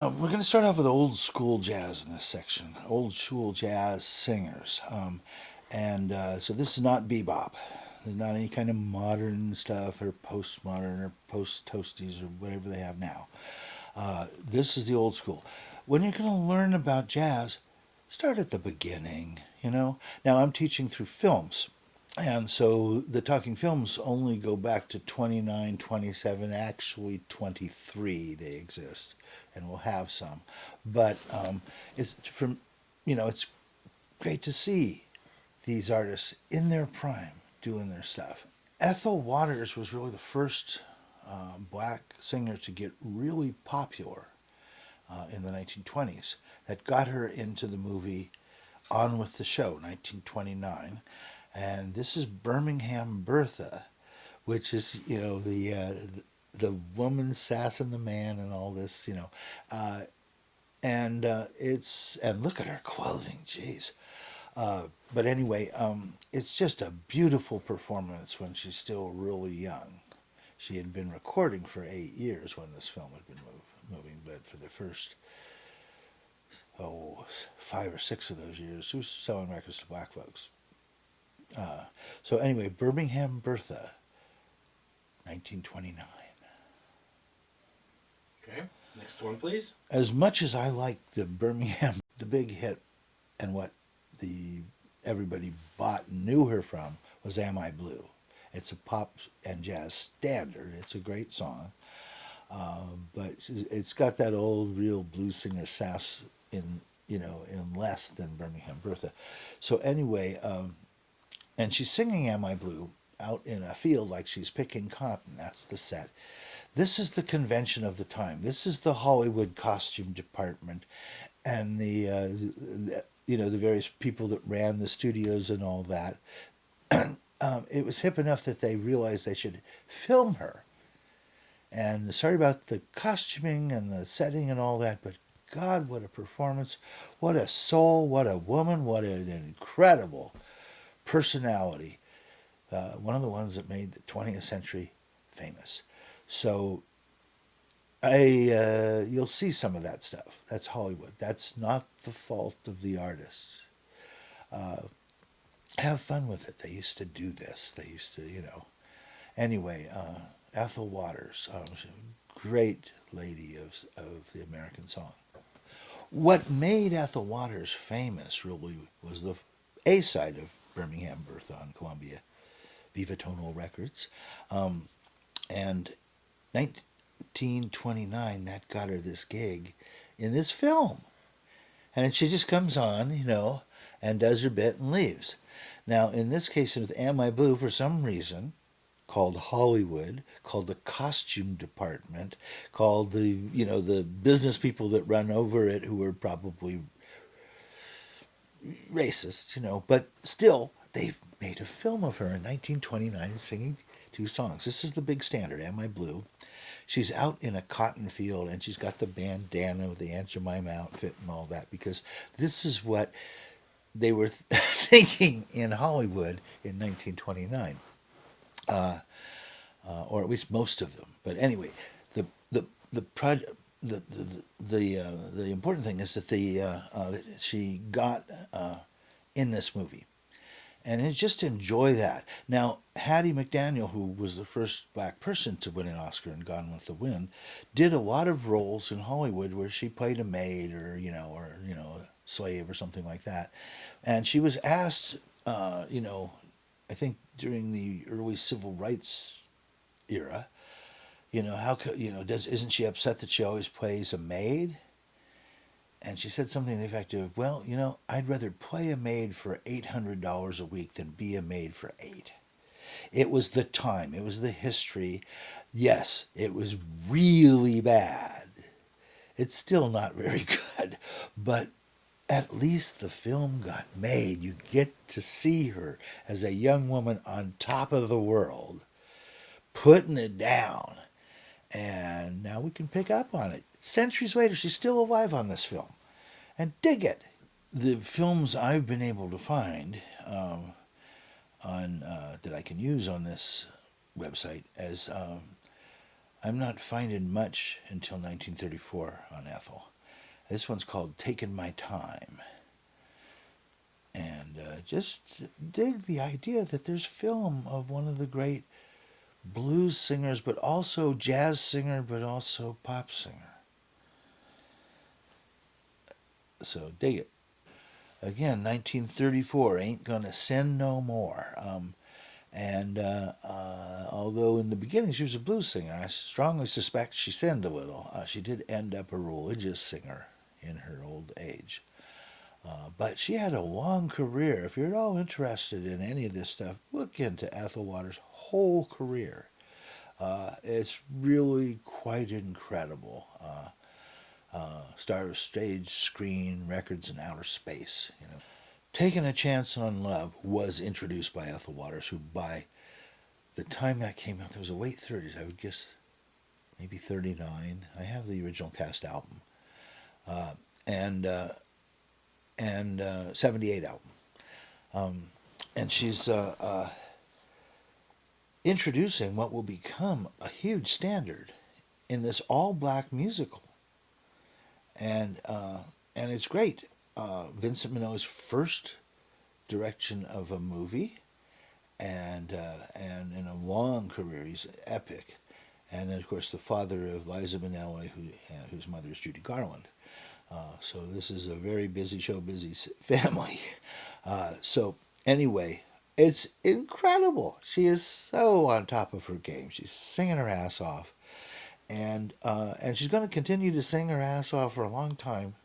We're going to start off with old school jazz in this section, old school jazz singers. So this is not bebop. There's not any kind of modern stuff or postmodern or post toasties or whatever they have now. This is the old school. When you're going to learn about jazz, start at the beginning, you know? Now I'm teaching through films. And so the talking films only go back to 29, 27, actually 23 they exist, and we'll have some. But it's from, it's great to see these artists in their prime doing their stuff. Ethel Waters was really the first black singer to get really popular in the 1920s. That got her into the movie On with the Show, 1929. And this is Birmingham Bertha, which is, the woman sassing the man and all this, and look at her clothing, jeez. But anyway, it's just a beautiful performance when she's still really young. She had been recording for 8 years when this film had been moving, but for the first 5 or 6 of those years, she was selling records to black folks. So anyway, Birmingham Bertha, 1929. Okay, next one, please. As much as I like the Birmingham, the big hit, and what the everybody bought and knew her from was "Am I Blue." It's a pop and jazz standard. It's a great song, but it's got that old real blues singer sass in less than Birmingham Bertha. So anyway, and she's singing "Am I Blue" out in a field like she's picking cotton. That's the set. This is the convention of the time. This is the Hollywood costume department, and the various people that ran the studios and all that. It was hip enough that they realized they should film her. And sorry about the costuming and the setting and all that, but God, what a performance! What a soul! What a woman! What an incredible personality! One of the ones that made the 20th century famous. So you'll see some of that stuff. That's Hollywood. That's not the fault of the artist. Uh, have fun with it. They used to do this. They used to, Anyway, Ethel Waters, great lady of the American song. What made Ethel Waters famous really was the A side of Birmingham Bertha on Columbia Viva Tonal Records. And 1929, that got her this gig in this film. And she just comes on, and does her bit and leaves. Now, in this case, with Am I Blue, for some reason, called Hollywood, called the costume department, called the business people that run over it, who were probably racist, but still, they've made a film of her in 1929 singing two songs. This is the big standard, Am I Blue? She's out in a cotton field and she's got the bandana with the Aunt Jemima outfit and all that, because this is what they were thinking in Hollywood in 1929, or at least most of them. But anyway, the project. The important thing is that that she got in this movie, and just enjoy that. Now, Hattie McDaniel, who was the first black person to win an Oscar in Gone with the Wind, did a lot of roles in Hollywood where she played a maid or a slave or something like that. And she was asked, I think during the early civil rights era, isn't she upset that she always plays a maid? And she said something to the effect of, well, I'd rather play a maid for $800 a week than be a maid for eight. It was the time. It was the history. Yes, it was really bad. It's still not very good, but at least the film got made. You get to see her as a young woman on top of the world, putting it down. And now we can pick up on it. Centuries later, she's still alive on this film. And dig it. The films I've been able to find on that I can use on this website as I'm not finding much until 1934 on Ethel. This one's called Taking My Time. And just dig the idea that there's film of one of the great blues singers, but also jazz singer, but also pop singer. So dig it. Again, 1934, Ain't Gonna Send No More. And although in the beginning she was a blues singer, I strongly suspect she sinned a little. She did end up a religious singer in her old age. But she had a long career. If you're at all interested in any of this stuff, look into Ethel Waters' whole career. It's really quite incredible. Star of stage, screen, records, and outer space. Taking a Chance on Love was introduced by Ethel Waters, who by the time that came out, there was a late 30s, I would guess maybe 39. I have the original cast album. Uh, and 78 album. And she's introducing what will become a huge standard in this all-black musical. And it's great. Vincent Minot's first direction of a movie, and in a long career, he's epic. And then, of course, the father of Liza Minnelli, whose mother is Judy Garland. So this is a very busy show, busy family. So anyway, it's incredible. She is so on top of her game. She's singing her ass off, and she's going to continue to sing her ass off for a long time.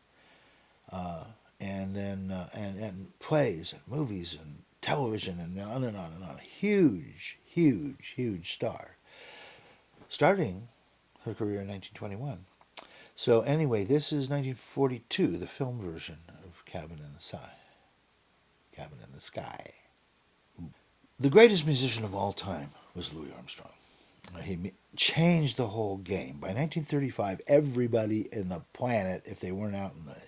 And then and plays and movies and television and on and on and on. Huge, huge, huge star. Starting her career in 1921. So anyway, this is 1942, the film version of Cabin in the Sky. Cabin in the Sky. The greatest musician of all time was Louis Armstrong. He changed the whole game. By 1935, everybody in the planet, if they weren't out in the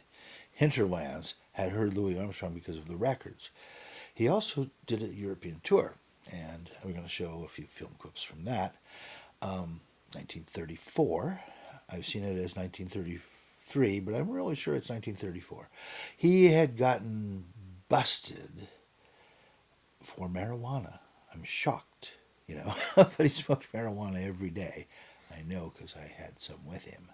hinterlands, had heard Louis Armstrong because of the records. He also did a European tour, and we're going to show a few film clips from that. 1934. I've seen it as 1933, but I'm really sure it's 1934. He had gotten busted for marijuana. I'm shocked, but he smoked marijuana every day. I know because I had some with him.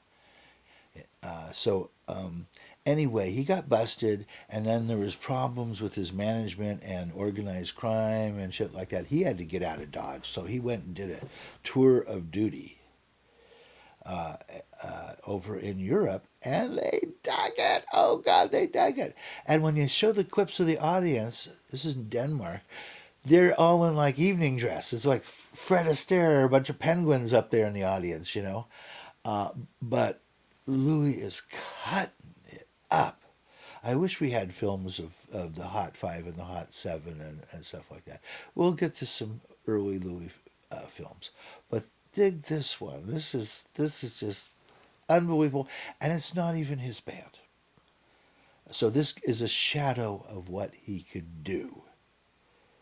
Anyway, he got busted, and then there was problems with his management and organized crime and shit like that. He had to get out of Dodge, so he went and did a tour of duty over in Europe, and they dug it. Oh God, they dug it. And when you show the clips of the audience, this is in Denmark, they're all in like evening dress. It's like Fred Astaire, a bunch of penguins up there in the audience, But Louis is cutting it up. I wish we had films of the Hot Five and the Hot Seven and stuff like that. We'll get to some early Louis films, but dig this one. This is just unbelievable, and it's not even his band. So this is a shadow of what he could do,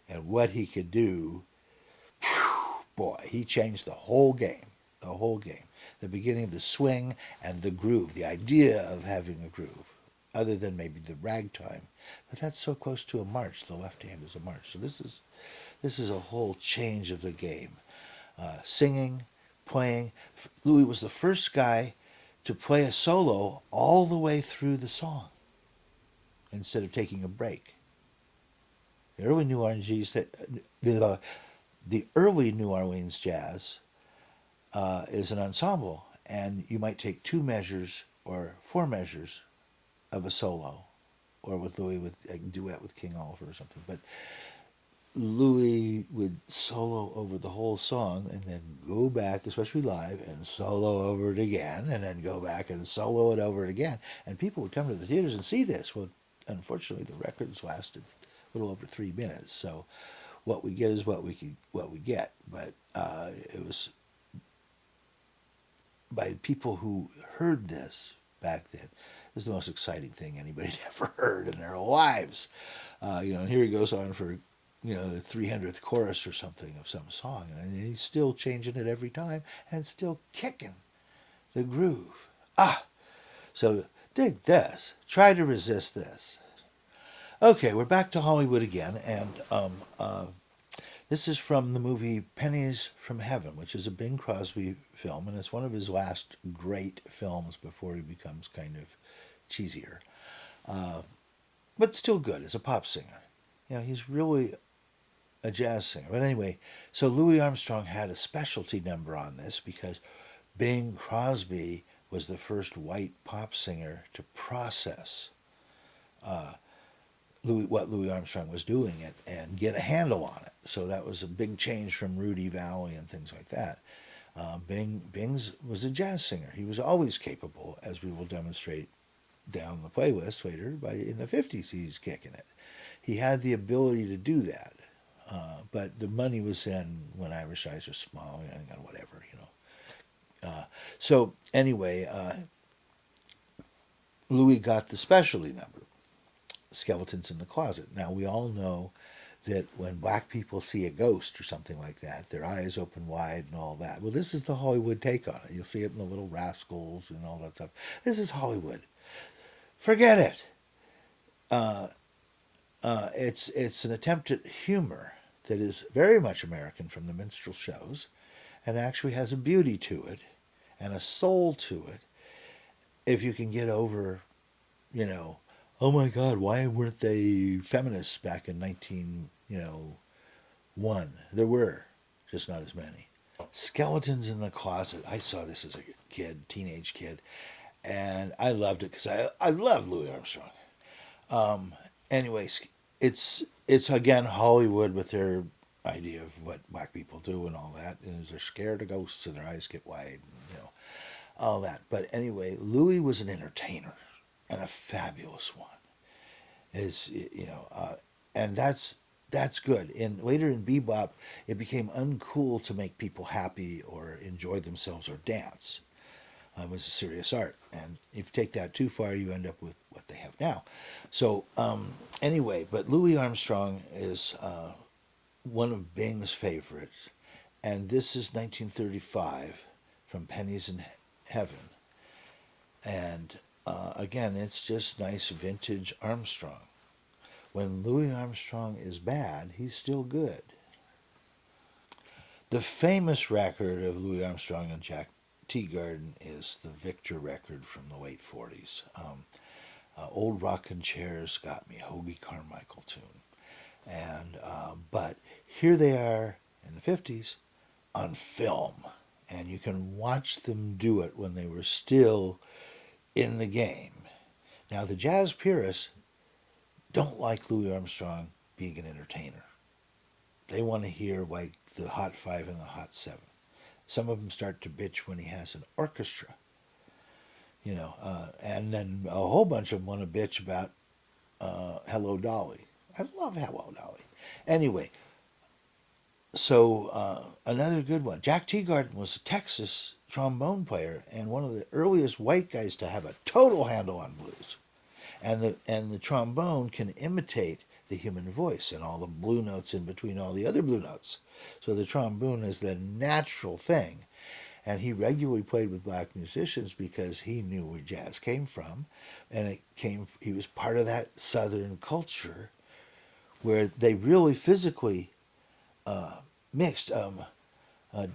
and what he could do. Whew, boy, he changed the whole game. The whole game. The beginning of the swing and the groove. The idea of having a groove, other than maybe the ragtime, but that's so close to a march. The left hand is a march. So this is a whole change of the game. Singing, playing. Louis was the first guy to play a solo all the way through the song instead of taking a break. The early New Orleans, the early New Orleans jazz is an ensemble, and you might take 2 measures or 4 measures of a solo, or with Louis with a duet with King Oliver or something. But Louis would solo over the whole song and then go back, especially live, and solo over it again, and then go back and solo it over it again. And people would come to the theaters and see this. Well, unfortunately, the records lasted a little over 3 minutes, so what we get is what we get. But it was by people who heard this back then. It was the most exciting thing anybody had ever heard in their lives. And here he goes on for the 300th chorus or something of some song, and he's still changing it every time and still kicking the groove. So dig this. Try to resist this. Okay, we're back to Hollywood again, and this is from the movie Pennies from Heaven, which is a Bing Crosby film, and it's one of his last great films before he becomes kind of cheesier, but still good as a pop singer. He's really a jazz singer. But anyway, so Louis Armstrong had a specialty number on this because Bing Crosby was the first white pop singer to process what Louis Armstrong was doing and get a handle on it. So that was a big change from Rudy Valley and things like that. Bing was a jazz singer. He was always capable, as we will demonstrate down the playlist later. In the 50s, he's kicking it. He had the ability to do that, but the money was in When Irish Eyes Are Small and whatever, So anyway, Louis got the specialty number, Skeletons in the Closet. Now, we all know that when black people see a ghost or something like that, their eyes open wide and all that. Well, this is the Hollywood take on it. You'll see it in the Little Rascals and all that stuff. This is Hollywood. Forget it. It's an attempt at humor that is very much American from the minstrel shows and actually has a beauty to it and a soul to it if you can get over, oh my God, why weren't they feminists back in 1901? There were, just not as many. Skeletons in the Closet. I saw this as a teenage kid, and I loved it because I love Louis Armstrong. Anyways, it's again Hollywood with their idea of what black people do and all that, and they're scared of ghosts and their eyes get wide, and, all that. But anyway, Louis was an entertainer and a fabulous one. And that's good. Later in bebop, it became uncool to make people happy or enjoy themselves or dance. It was a serious art, and if you take that too far, you end up with what they have now. So anyway, but Louis Armstrong is one of Bing's favorites, and this is 1935 from Pennies in Heaven. And again, it's just nice vintage Armstrong. When Louis Armstrong is bad, he's still good. The famous record of Louis Armstrong and Jack Teagarden is the Victor record from the late 40s. Old Rockin' Chairs Got Me, Hoagy Carmichael tune. And but here they are in the 50s on film, and you can watch them do it when they were still in the game. Now, the jazz purists don't like Louis Armstrong being an entertainer. They want to hear like the Hot 5 and the Hot 7. Some of them start to bitch when he has an orchestra, and then a whole bunch of them want to bitch about Hello Dolly. I love Hello Dolly. Anyway, so another good one. Jack Teagarden was a Texas trombone player and one of the earliest white guys to have a total handle on blues. And the trombone can imitate the human voice and all the blue notes in between all the other blue notes. So the trombone is the natural thing. And he regularly played with black musicians because he knew where jazz came from. And he was part of that Southern culture where they really physically mixed.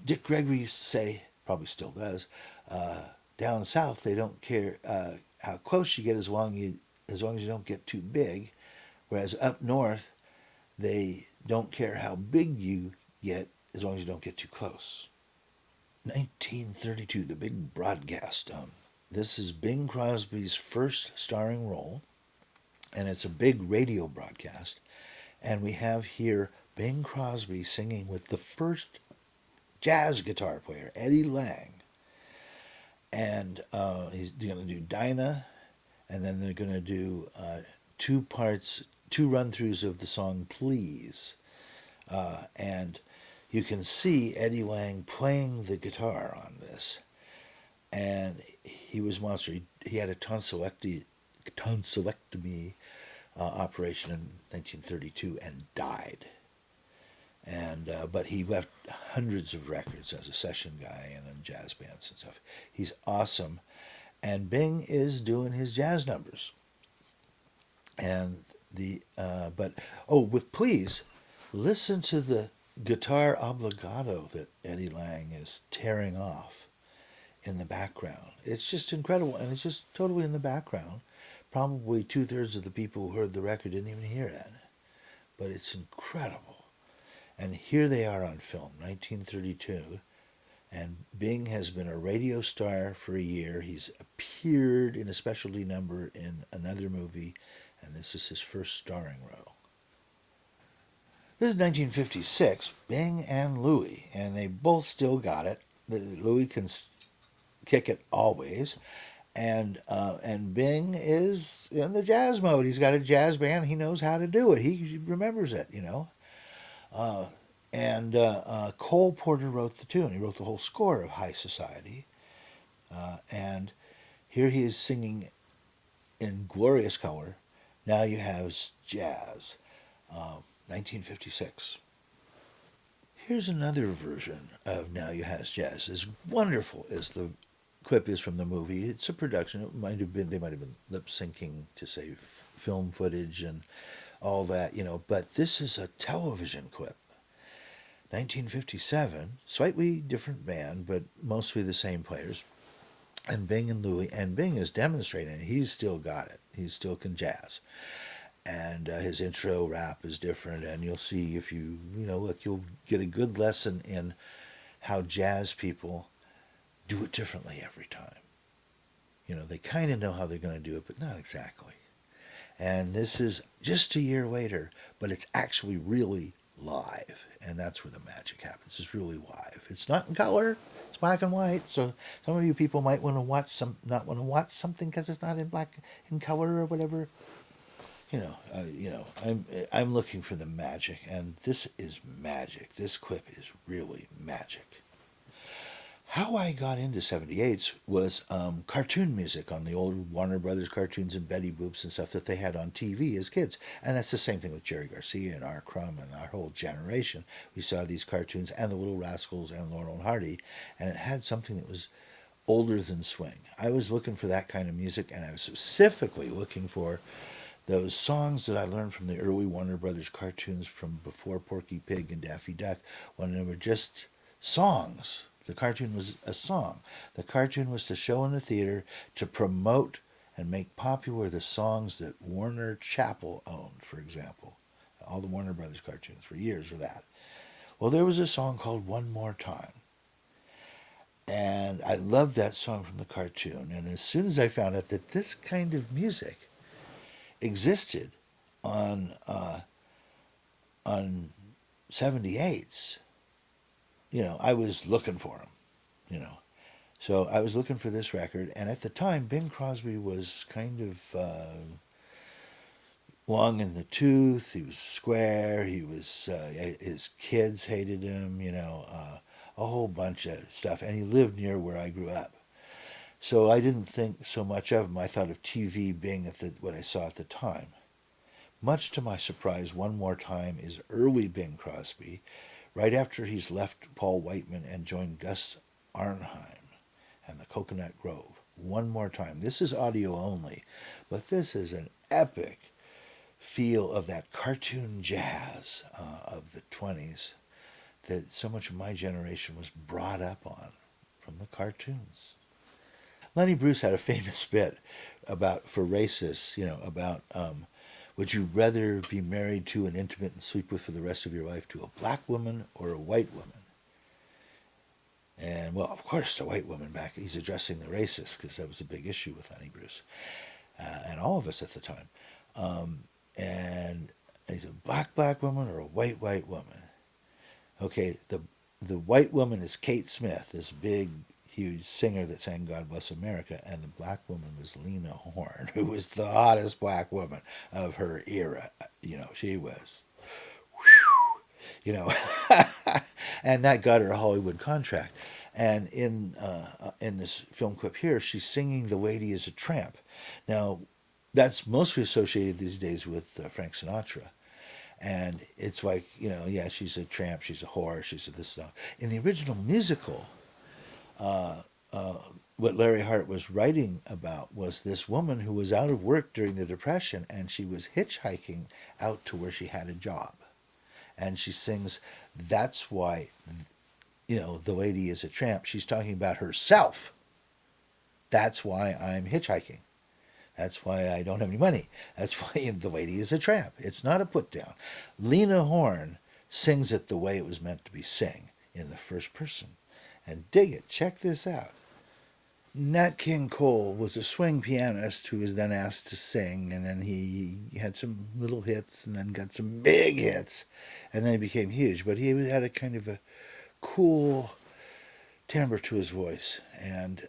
Dick Gregory used to say, probably still does, down south they don't care how close you get as long as you don't get too big, whereas up north they don't care how big you get as long as you don't get too close. 1932, the big broadcast. This is Bing Crosby's first starring role, and it's a big radio broadcast. And we have here Bing Crosby singing with the first jazz guitar player, Eddie Lang. And he's going to do Dinah, and then they're going to do two run-throughs of the song Please. And you can see Eddie Lang playing the guitar on this. And he was monster. He had a tonsillectomy operation in 1932 and died. And but he left hundreds of records as a session guy and in jazz bands and stuff. He's awesome, and Bing is doing his jazz numbers. And the but oh, with please listen to the guitar obligato that Eddie Lang is tearing off in the background. It's just incredible, and it's just totally in the background. Probably 2/3 of the people who heard the record didn't even hear it, but it's incredible. And here they are on film, 1932, and Bing has been a radio star for a year. He's appeared in a specialty number in another movie, and this is his first starring role. This is 1956, Bing and Louie, and they both still got it. Louie can kick it always, and Bing is in the jazz mode. He's got a jazz band. He knows how to do it. He remembers it, you know. And Cole Porter wrote the tune. He wrote the whole score of High Society. And here he is singing in glorious color. Now You Have Jazz, 1956. Here's another version of Now You Have Jazz. As wonderful as the clip is from the movie, it's a production. It might have been, they might have been lip syncing to save film footage and all that, you know. But this is a television clip. 1957, slightly different band, but mostly the same players. And Bing and Louie, and Bing is demonstrating. He's still got it. He still can jazz. And his intro rap is different, and you'll see if you look, you'll get a good lesson in how jazz people do it differently every time. You know, they kind of know how they're going to do it, but not exactly. And this is just a year later, but it's actually really live, and that's where the magic happens. It's really live. It's not in color. It's black and white. So some of you people might want to watch not want to watch something because it's not in color or whatever. I'm looking for the magic, and this is magic. This clip is really magic. How I got into 78s was cartoon music on the old Warner Brothers cartoons and Betty Boops and stuff that they had on TV as kids. And that's the same thing with Jerry Garcia and R. Crumb and our whole generation. We saw these cartoons and the Little Rascals and Laurel and Hardy, and it had something that was older than swing. I was looking for that kind of music, and I was specifically looking for those songs that I learned from the early Warner Brothers cartoons from before Porky Pig and Daffy Duck, when they were just songs. The cartoon was a song. The cartoon was to show in the theater to promote and make popular the songs that Warner Chappell owned, for example. All the Warner Brothers cartoons for years were that. Well, there was a song called One More Time. And I loved that song from the cartoon. And as soon as I found out that this kind of music existed on 78s, I was looking for them, So I was looking for this record, and at the time, Bing Crosby was kind of long in the tooth. He was square. He was his kids hated him, a whole bunch of stuff, and he lived near where I grew up. So I didn't think so much of him. I thought of TV being what I saw at the time. Much to my surprise, One More Time is early Bing Crosby, right after he's left Paul Whiteman and joined Gus Arnheim and the Coconut Grove. One More Time. This is audio only, but this is an epic feel of that cartoon jazz of the 20s that so much of my generation was brought up on from the cartoons. Lenny Bruce had a famous bit for racists, about would you rather be married to and intimate and sleep with for the rest of your life to a black woman or a white woman? And, well, of course, the white woman he's addressing the racists because that was a big issue with Lenny Bruce and all of us at the time. And he's a black woman or a white woman. Okay, the white woman is Kate Smith, this big, huge singer that sang God Bless America, and the black woman was Lena Horne, who was the hottest black woman of her era. She was, and that got her a Hollywood contract. And in this film clip here, she's singing "The Lady Is a Tramp." Now, that's mostly associated these days with Frank Sinatra. And it's like, yeah, she's a tramp, she's a whore, she's a this stuff. In the original musical, uh, uh, what Larry Hart was writing about was this woman who was out of work during the Depression, and she was hitchhiking out to where she had a job. And she sings, that's why, the lady is a tramp. She's talking about herself. That's why I'm hitchhiking. That's why I don't have any money. That's why the lady is a tramp. It's not a put down. Lena Horne sings it the way it was meant to be sung, in the first person. And dig it. Check this out. Nat King Cole was a swing pianist who was then asked to sing, and then he had some little hits and then got some big hits, and then he became huge. But he had a kind of a cool timbre to his voice, and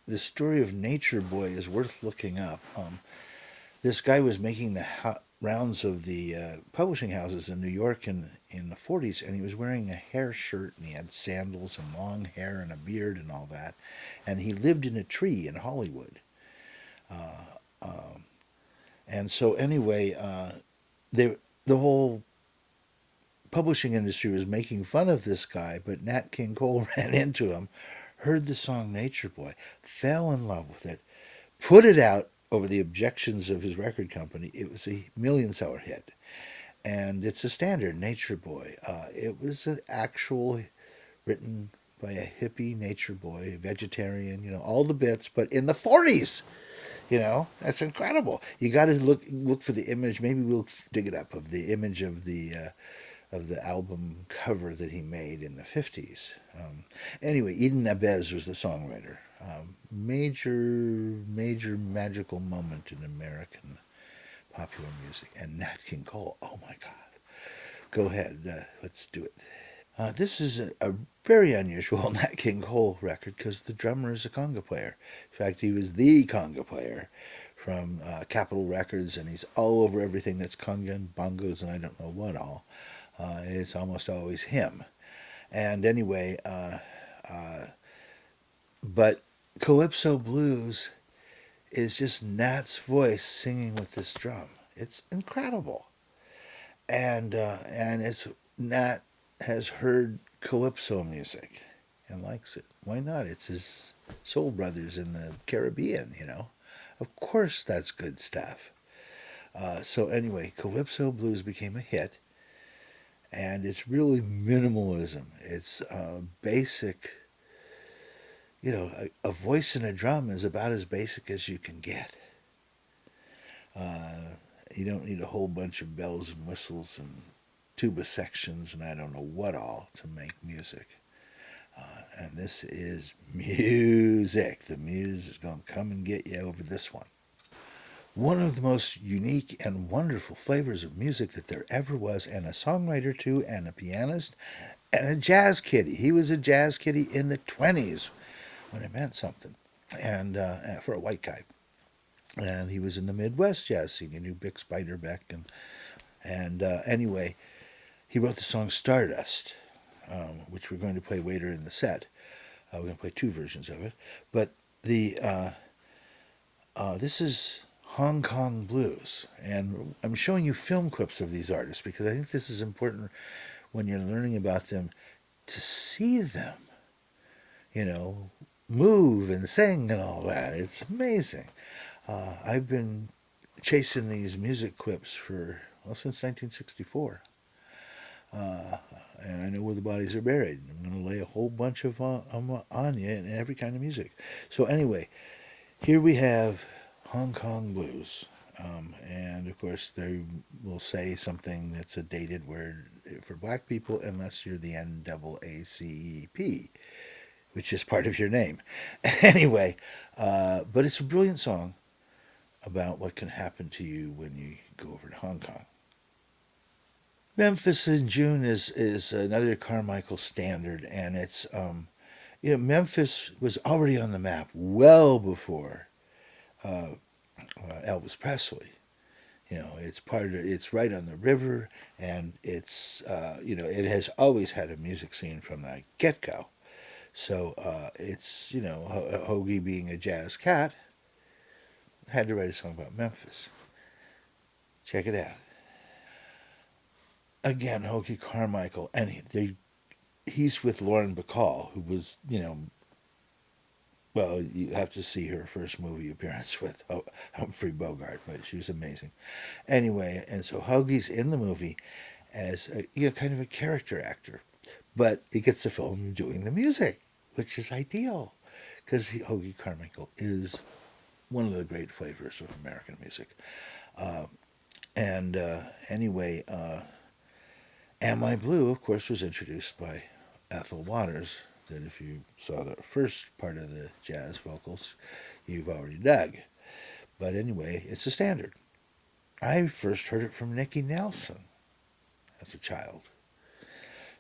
the story of Nature Boy is worth looking up. This guy was making the rounds of the publishing houses in New York in the 40s, and he was wearing a hair shirt, and he had sandals and long hair and a beard and all that, and he lived in a tree in Hollywood. And so anyway, the whole publishing industry was making fun of this guy, but Nat King Cole ran into him, heard the song Nature Boy, fell in love with it, put it out over the objections of his record company. It was a million-seller hit. And it's a standard, Nature Boy. It was an actual written by a hippie nature boy, a vegetarian, all the bits, but in the 40s. That's incredible. You got to look for the image. Maybe we'll dig it up, of the image of the album cover that he made in the 50s. Anyway, Eden Abez was the songwriter. Major magical moment in American popular music. And Nat King Cole, oh my God. Go ahead, let's do it. This is a very unusual Nat King Cole record because the drummer is a conga player. In fact, he was the conga player from Capitol Records, and he's all over everything that's conga and bongos and I don't know what all. It's almost always him. And anyway, but Calypso Blues is just Nat's voice singing with this drum. It's incredible. And it's Nat has heard calypso music and likes it. Why not? It's his soul brothers in the Caribbean. Of course, that's good stuff. So anyway, Calypso Blues became a hit, and it's really minimalism. It's basic. A voice and a drum is about as basic as you can get. You don't need a whole bunch of bells and whistles and tuba sections and I don't know what all to make music. And this is music. The muse is going to come and get you over this one. One of the most unique and wonderful flavors of music that there ever was, and a songwriter too, and a pianist, and a jazz kitty. He was a jazz kitty in the 20s when it meant something, and for a white guy. And he was in the Midwest jazz scene. He knew Bix Beiderbecke, and anyway, he wrote the song Stardust, which we're going to play later in the set. We're going to play two versions of it, but this is Hong Kong Blues, and I'm showing you film clips of these artists because I think this is important when you're learning about them, to see them, move and sing and all that. It's amazing. I've been chasing these music clips since 1964. And I know where the bodies are buried. I'm going to lay a whole bunch of on you in every kind of music. So anyway, here we have Hong Kong Blues. And of course, they will say something that's a dated word for black people unless you're the NAACP, which is part of your name. Anyway, but it's a brilliant song about what can happen to you when you go over to Hong Kong. Memphis in June is another Carmichael standard, and it's Memphis was already on the map well before Elvis Presley. It's right on the river, and it's it has always had a music scene from the get-go. So it's Hoagie, being a jazz cat, had to write a song about Memphis. Check it out. Again, Hoagy Carmichael, and he's with Lauren Bacall, who was, well, you have to see her first movie appearance with Humphrey Bogart, but she was amazing. Anyway, and so Hoagie's in the movie as kind of a character actor, but he gets to film doing the music, which is ideal because Hoagy Carmichael is one of the great flavors of American music. And anyway, Am I Blue, of course, was introduced by Ethel Waters. That if you saw the first part of the jazz vocals, you've already dug. But anyway, it's a standard. I first heard it from Nicky Nelson as a child.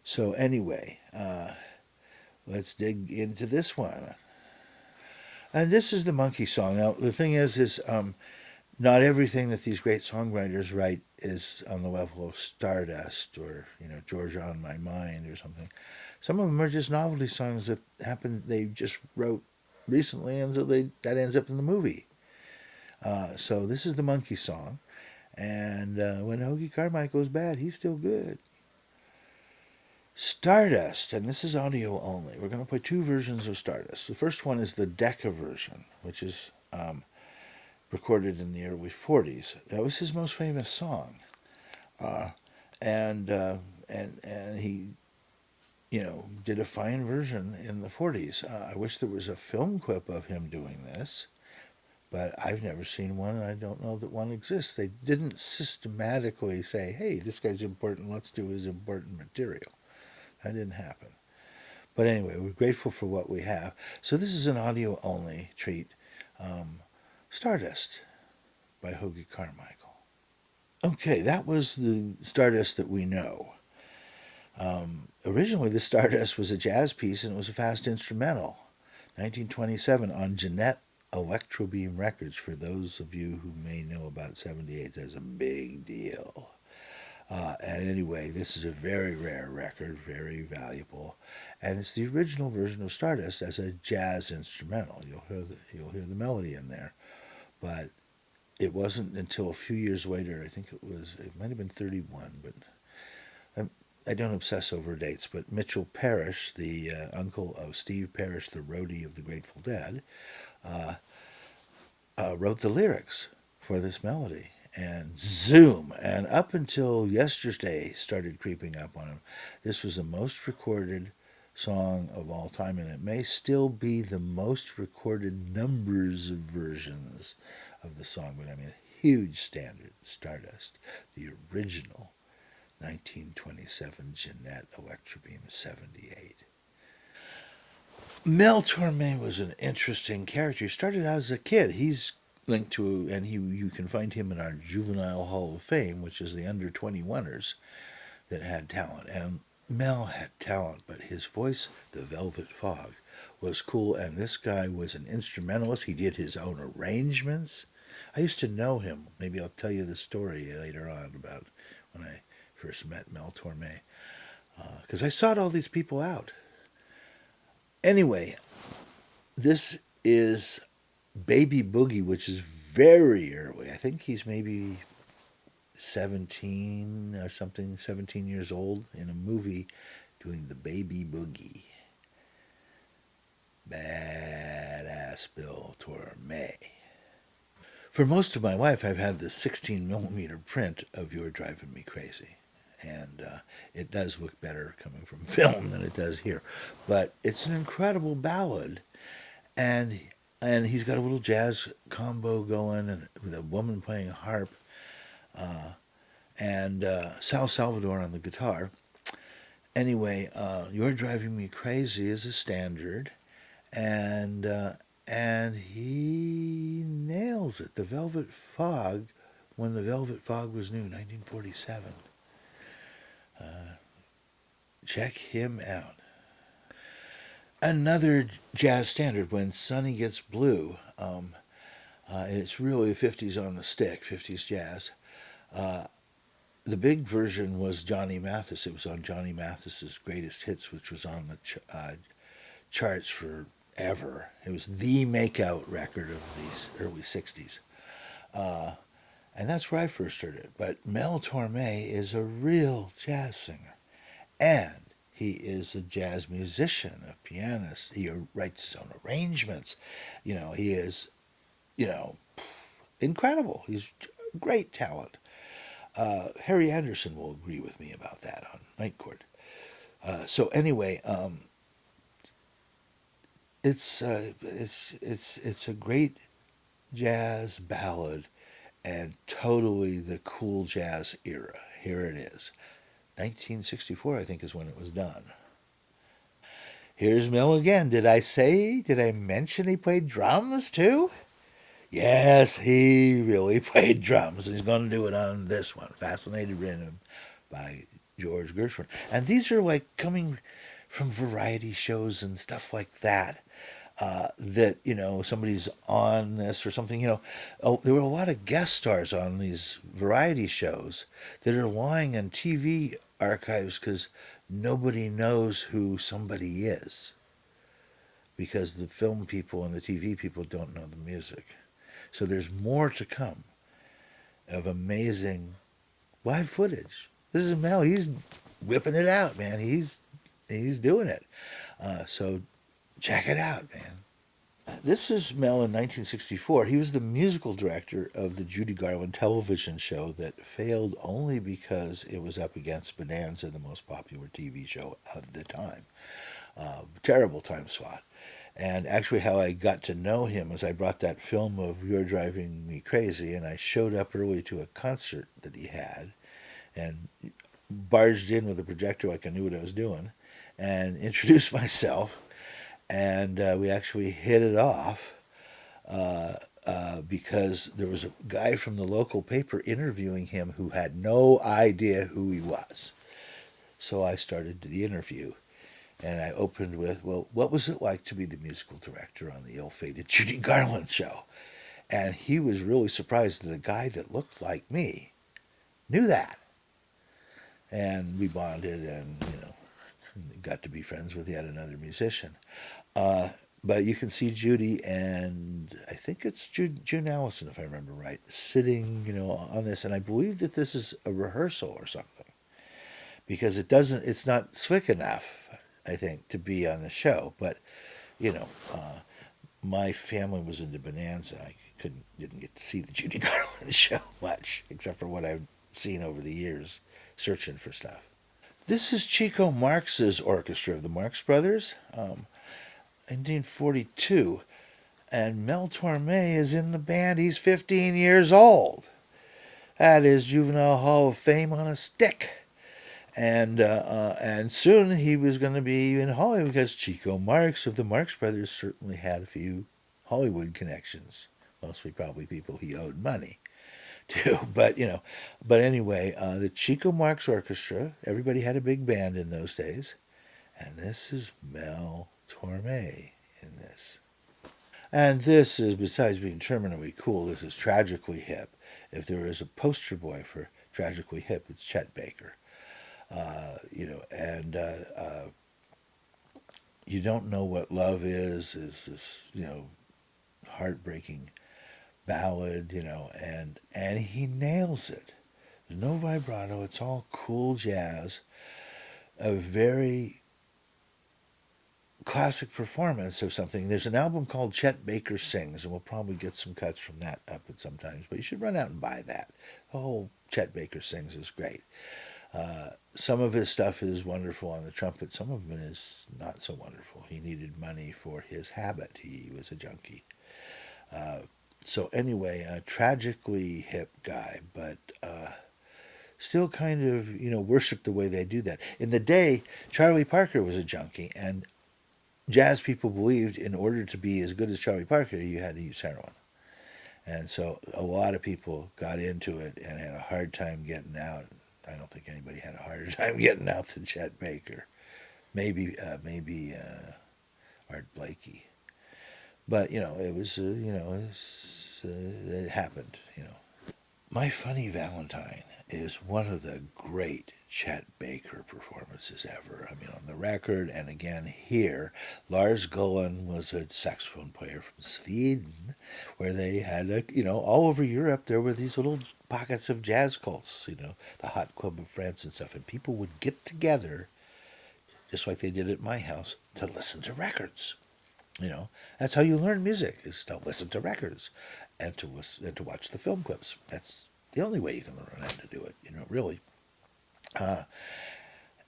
So anyway, let's dig into this one. And this is the Monkey Song. Now, the thing is not everything that these great songwriters write is on the level of Stardust or, Georgia on My Mind or something. Some of them are just novelty songs that they just wrote recently, and so that ends up in the movie. So this is the Monkey Song, and when Hoagy Carmichael is bad, he's still good. Stardust, and this is audio only. We're going to play two versions of Stardust. The first one is the Decca version, which is recorded in the early 40s. That was his most famous song. And he, did a fine version in the 40s. I wish there was a film clip of him doing this, but I've never seen one, and I don't know that one exists. They didn't systematically say, hey, this guy's important, let's do his important material. That didn't happen. But anyway, we're grateful for what we have. So this is an audio-only treat. Stardust by Hoagy Carmichael. Okay, that was the Stardust that we know. Originally, the Stardust was a jazz piece, and it was a fast instrumental. 1927 on Jeanette Electrobeam Records. For those of you who may know about 78, that's a big deal. And anyway, this is a very rare record, very valuable, and it's the original version of Stardust as a jazz instrumental. You'll hear the melody in there, but it wasn't until a few years later. I think it might have been 31, but I don't obsess over dates. But Mitchell Parrish, the uncle of Steve Parrish, the roadie of the Grateful Dead, wrote the lyrics for this melody. And zoom, and up until yesterday started creeping up on him. This was the most recorded song of all time, and it may still be the most recorded numbers of versions of the song, but I mean, a huge standard, Stardust, the original 1927 Jeanette Electrobeam 78. Mel Torme was an interesting character. He started out as a kid. He's linked to, and you can find him in our Juvenile Hall of Fame, which is the under 21ers that had talent. And Mel had talent, but his voice, the Velvet Fog, was cool. And this guy was an instrumentalist. He did his own arrangements. I used to know him. Maybe I'll tell you the story later on about when I first met Mel Torme, because I sought all these people out. Anyway, this is Baby Boogie, which is very early. I think he's maybe 17 or something, 17 years old, in a movie doing the Baby Boogie. Badass Bill Torme. For most of my life, I've had the 16mm print of You're Driving Me Crazy. And it does look better coming from film than it does here. But it's an incredible ballad. And he's got a little jazz combo going, and with a woman playing a harp, and Sal Salvador on the guitar. Anyway, You're Driving Me Crazy is a standard, and he nails it. The Velvet Fog, when the Velvet Fog was new, 1947. Check him out. Another jazz standard, When Sonny Gets Blue. It's really 50s on the stick, 50s jazz. The big version was Johnny Mathis. It was on Johnny Mathis's Greatest Hits, which was on the charts forever. It was the makeout record of these early 60s. And that's where I first heard it. But Mel Torme is a real jazz singer. And he is a jazz musician, a pianist. He writes his own arrangements. He is, you know, incredible. He's great talent. Harry Anderson will agree with me about that on Night Court. So anyway, it's a great jazz ballad, and totally the cool jazz era. Here it is, 1964, I think, is when it was done. Here's Mel again. Did I mention he played drums too? Yes, he really played drums. He's going to do it on this one, Fascinated Rhythm by George Gershwin. And these are like coming from variety shows and stuff like that. That somebody's on this or something. There were a lot of guest stars on these variety shows that are lying in TV archives because nobody knows who somebody is, because the film people and the TV people don't know the music. So there's more to come of amazing live footage. This is Mel. He's whipping it out, man. He's doing it. So check it out, man. This is Mel in 1964. He was the musical director of the Judy Garland television show that failed only because it was up against Bonanza, the most popular TV show of the time. Terrible time slot. And actually, how I got to know him was I brought that film of You're Driving Me Crazy, and I showed up early to a concert that he had and barged in with a projector like I knew what I was doing and introduced myself. And we actually hit it off because there was a guy from the local paper interviewing him who had no idea who he was. So I started the interview. And I opened with, well, what was it like to be the musical director on the ill-fated Judy Garland show? And he was really surprised that a guy that looked like me knew that. And we bonded and, got to be friends with yet another musician. But you can see Judy, and I think it's June Allison, if I remember right, sitting, on this. And I believe that this is a rehearsal or something, because it's not slick enough, I think, to be on the show. But my family was into Bonanza. I didn't get to see the Judy Garland show much, except for what I've seen over the years, searching for stuff. This is Chico Marx's orchestra of the Marx Brothers, 1942, and Mel Torme is in the band. He's 15 years old. That is Juvenile Hall of Fame on a stick. And soon he was going to be in Hollywood, because Chico Marx of the Marx Brothers certainly had a few Hollywood connections, mostly probably people he owed money to. But anyway, the Chico Marx Orchestra, everybody had a big band in those days, and this is Mel Torme in this. And this is, besides being terminally cool, this is Tragically Hip. If there is a poster boy for Tragically Hip, it's Chet Baker. You don't know what love is this, heartbreaking ballad, and he nails it. There's no vibrato. It's all cool jazz. A very classic performance of something. There's an album called Chet Baker Sings, and we'll probably get some cuts from that up at some times, but you should run out and buy that. The whole Chet Baker Sings is great. Some of his stuff is wonderful on the trumpet. Some of it is not so wonderful. He needed money for his habit. He was a junkie. So anyway, a tragically hip guy, but still kind of, worship the way they do that. In the day, Charlie Parker was a junkie, and jazz people believed in order to be as good as Charlie Parker, you had to use heroin. And so a lot of people got into it and had a hard time getting out. I don't think anybody had a harder time getting out than Chet Baker. Maybe Art Blakey. But, it was, it happened, My Funny Valentine is one of the great Chet Baker performances ever. I mean, on the record and again here, Lars Gullen was a saxophone player from Sweden, where they had all over Europe there were these little pockets of jazz cults, the Hot Club of France and stuff, and people would get together, just like they did at my house, to listen to records. That's how you learn music, is to listen to records and to watch the film clips. That's the only way you can learn how to do it, really.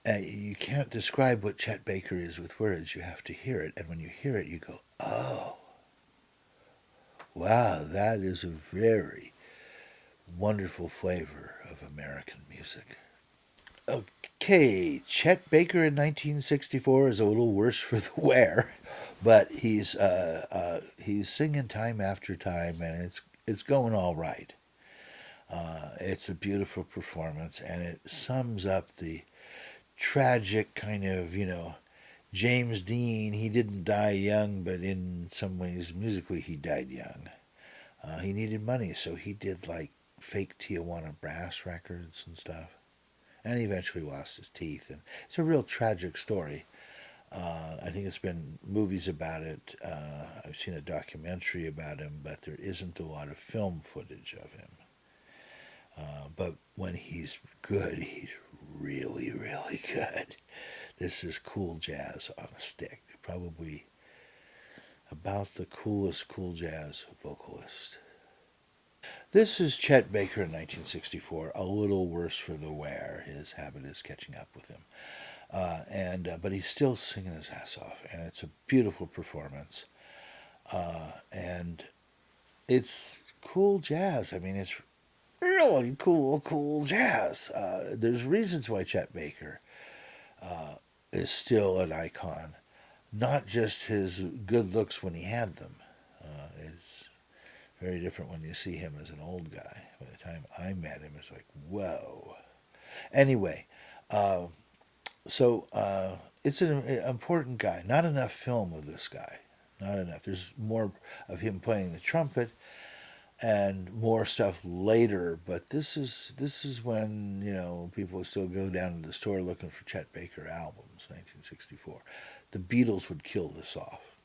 You can't describe what Chet Baker is with words. You have to hear it. And when you hear it, you go, oh, wow, that is a very wonderful flavor of American music. Okay, Chet Baker in 1964 is a little worse for the wear, but he's singing time after time, and it's going all right. It's a beautiful performance, and it sums up the tragic kind of, James Dean. He didn't die young, but in some ways, musically, he died young. He needed money, so he did like fake Tijuana brass records and stuff. And he eventually lost his teeth. And it's a real tragic story. I think it's been movies about it. I've seen a documentary about him, but there isn't a lot of film footage of him. But when he's good, he's really, really good. This is cool jazz on a stick. Probably about the coolest cool jazz vocalist. This is Chet Baker in 1964, a little worse for the wear. His habit is catching up with him. But he's still singing his ass off, and it's a beautiful performance. And it's cool jazz. I mean, it's really cool jazz. There's reasons why Chet Baker is still an icon. Not just his good looks when he had them. It's very different when you see him as an old guy. By the time I met him, it's like, whoa. Anyway, it's an important guy. Not enough film of this guy. Not enough. There's more of him playing the trumpet and more stuff later, but this is when people still go down to the store looking for Chet Baker albums. 1964, the Beatles would kill this off.